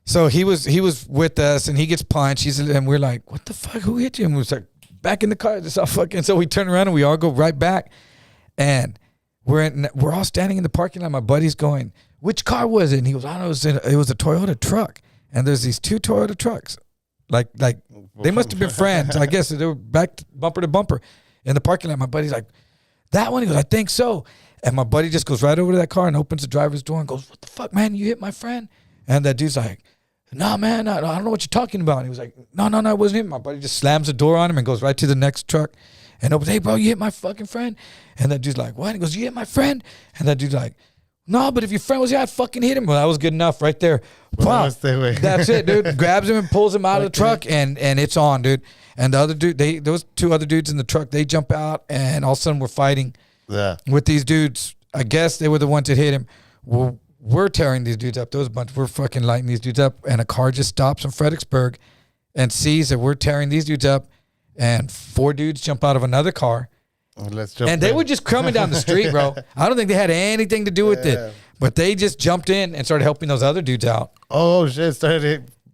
so he was with us, and he gets punched. And we're like, what the fuck? Who hit you? And we was like, back in the car. Just all fucking. So we turn around and we all go right back. And we're all standing in the parking lot. My buddy's going, which car was it? And he goes, I don't know, it was a Toyota truck. And there's these 2 Toyota trucks. Like they must have been friends. I guess they were back bumper to bumper in the parking lot. My buddy's like, that one? He goes, I think so. And my buddy just goes right over to that car and opens the driver's door and goes, what the fuck, man? You hit my friend? And that dude's like, nah, man, I don't know what you're talking about. And he was like, no, it wasn't him. My buddy just slams the door on him and goes right to the next truck and opens, hey, bro, you hit my fucking friend? And that dude's like, what? He goes, you hit my friend? And that dude's like, no, but if your friend was here, I'd fucking hit him. Well, that was good enough right there. Wow. That's it, dude. Grabs him and pulls him out of the truck, and it's on, dude. And the other dude, those 2 other dudes in the truck, they jump out, and all of a sudden we're fighting with these dudes. I guess they were the ones that hit him. We're tearing these dudes up. There was a bunch. We're fucking lighting these dudes up, and a car just stops in Fredericksburg and sees that we're tearing these dudes up, and 4 dudes jump out of another car. And they were just coming down the street, bro. I don't think they had anything to do with it, but they just jumped in and started helping those other dudes out. Oh shit!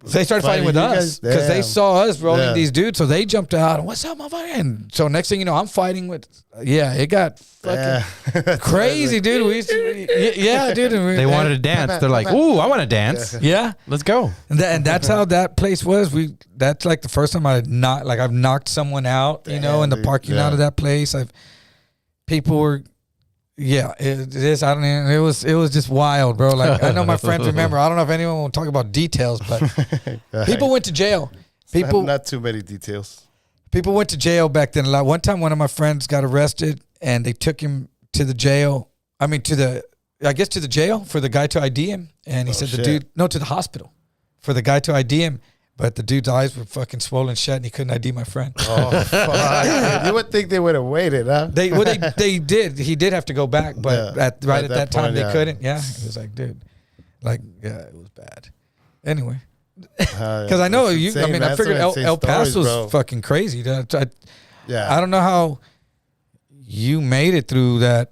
They started fighting with us because they saw us rolling these dudes, so they jumped out. And what's up, motherfucker? And so next thing you know, I'm fighting with. Yeah, it got fucking crazy, dude. We used to, dude. They wanted to dance. They're like, ooh, I want to dance. Yeah, let's go. And that's how that place was. That's like the first time I've knocked someone out, in the parking lot of that place. People were. Yeah, it is. I don't even. It was just wild, bro. Like I know my friends remember. I don't know if anyone will talk about details, but people went to jail. People not too many details. People went to jail back then a lot. One time, one of my friends got arrested, and they took him to the jail. I mean, to the jail for the guy to ID him, and he said to the hospital for the guy to ID him. But the dude's eyes were fucking swollen shut, and he couldn't ID my friend. Oh, fuck. You would think they would have waited, huh? They did. He did have to go back, but at that time, they couldn't. Yeah, it was like, dude, it was bad. Anyway, because I know you. I mean, I figured El Paso's fucking crazy. I don't know how you made it through that.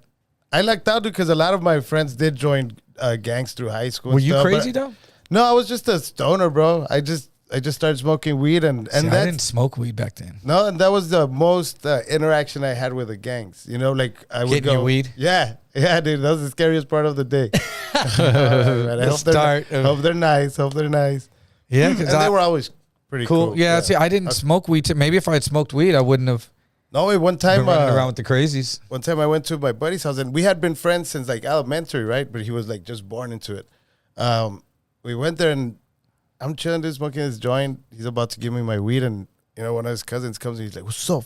I lucked out because a lot of my friends did join gangs through high school. Were you crazy though? No, I was just a stoner, bro. I just started smoking weed and I didn't smoke weed back then. No, and that was the most interaction I had with the gangs. Like I would getting your weed. Yeah, dude. That was the scariest part of the day. Hope they're nice. Yeah, because they were always pretty cool. Yeah, see, I didn't smoke weed. Maybe if I had smoked weed, I wouldn't have. No, wait, one time been running around with the crazies. One time I went to my buddy's house, and we had been friends since like elementary, right? But he was like just born into it. We went there and I'm chilling, there smoking his joint. He's about to give me my weed, and one of his cousins comes and he's like, "What's up,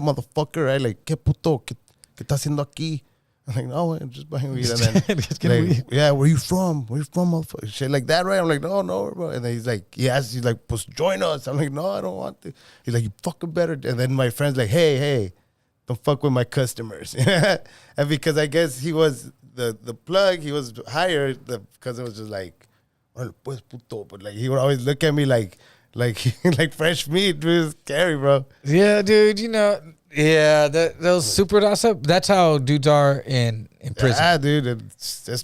motherfucker?" Right? Like, "¿Qué puto? ¿Qué estás haciendo aquí?" I'm like, "No, I'm just buying weed." And then, weed. Yeah, where you from? Where you from, motherfucker? Shit like that, right? I'm like, "No, bro." And then he's like, he's like, "Pues join us." I'm like, "No, I don't want to." He's like, "You fucking better." And then my friend's like, "Hey, don't fuck with my customers." And because I guess he was the plug, he was hired. The cousin was just like, pues puto, but like he would always look at me like fresh meat. It was scary, bro. Yeah, dude. Those super awesome. That's how dudes are in prison. Yeah, dude.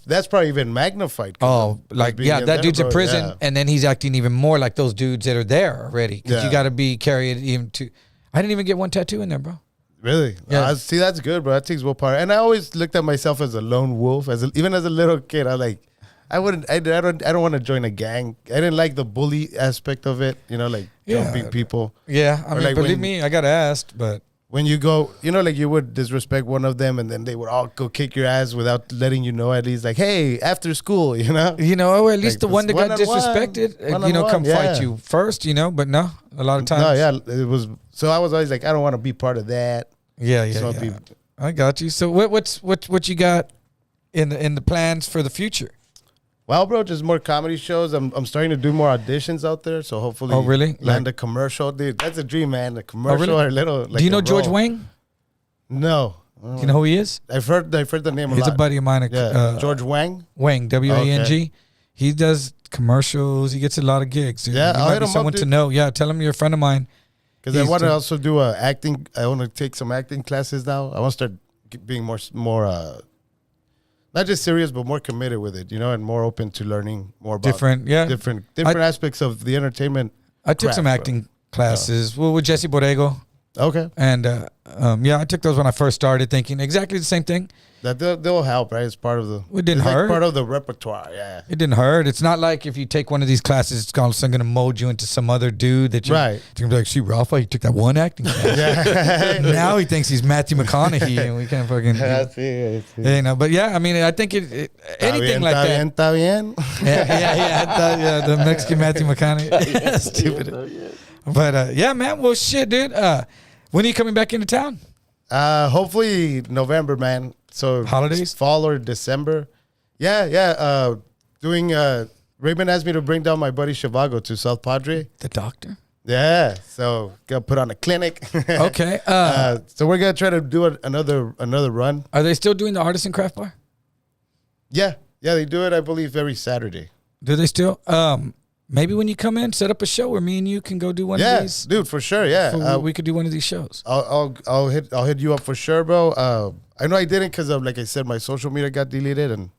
That's probably even magnified. Oh, that dude's in prison, and then he's acting even more like those dudes that are there already. Because you got to be carried even to. I didn't even get one tattoo in there, bro. Really? Yeah. See, that's good, bro. That takes willpower. And I always looked at myself as a lone wolf. Even as a little kid, I don't want to join a gang. I didn't like the bully aspect of it, jumping people. Yeah, I mean, believe me, I got asked, but when you go, you would disrespect one of them, and then they would all go kick your ass without letting you know. At least, like, hey, after school, or at least the one that got disrespected, come fight you first, But no, a lot of times, it was. So I was always like, I don't want to be part of that. Yeah. I got you. So what you got in the plans for the future? Well, bro, just more comedy shows. I'm starting to do more auditions out there, so hopefully, really? Land a commercial, dude. That's a dream, man. A commercial or a little. Like, do you know George Wang? No. Do you know who he is? I've heard the name. He's a buddy of mine. George Wang. Wang, Wang. Okay. He does commercials. He gets a lot of gigs. Dude. Yeah, I'll hit him someone up, to know. Yeah, tell him you're a friend of mine. Because I want to also do acting. I want to take some acting classes now. I want to start being more. Not just serious, but more committed with it, and more open to learning more about different aspects of the entertainment. I took some acting classes. Well, with Jesse Borrego. Okay. And yeah, I took those when I first started, thinking exactly the same thing. That they'll help, right? It's part of the. It didn't it's hurt. Like part of the repertoire. Yeah. It didn't hurt. It's not like if you take one of these classes, it's all of a sudden going to mold you into some other dude that you're Right. going to be like, see, Rafa, he took that one acting class. Yeah. Now he thinks he's Matthew McConaughey and we can't fucking. I see. You know, but yeah, I mean, I think anything like that. Está bien. Yeah, the Mexican Matthew McConaughey. Stupid. But yeah, man. Well, shit, dude. When are you coming back into town? Hopefully November, man. So Holidays? fall or December. Yeah. Doing. Raymond asked me to bring down my buddy Shivago to South Padre. The doctor. Yeah. So gonna put on a clinic. Okay. So we're gonna try to do another run. Are they still doing the artisan craft bar? Yeah. They do it, I believe, every Saturday. Do they still? Maybe when you come in, set up a show where me and you can go do one of these. Dude, for sure. Yeah, we could do one of these shows. I'll hit you up for sure, bro. I know I didn't because of, like I said, my social media got deleted, and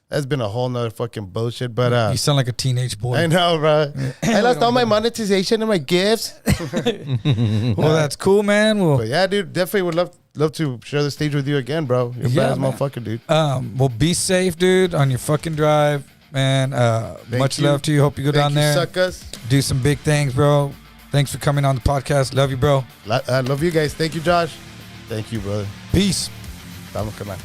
that's been a whole nother fucking bullshit. But You sound like a teenage boy. I know, bro. I lost all my monetization and my gifts. Well, that's cool, man. Well, But yeah, dude, definitely would love to share the stage with you again, bro. You're a Yeah, badass man. motherfucker, dude. well, be safe, dude, on your fucking drive, man. Much you. love to you. Hope you go down there, Suckas. do some big things, bro. Thanks for coming on the podcast. Love you, bro. I love you guys. Thank you, Josh. Thank you, brother. Peace. Vamos, carnal.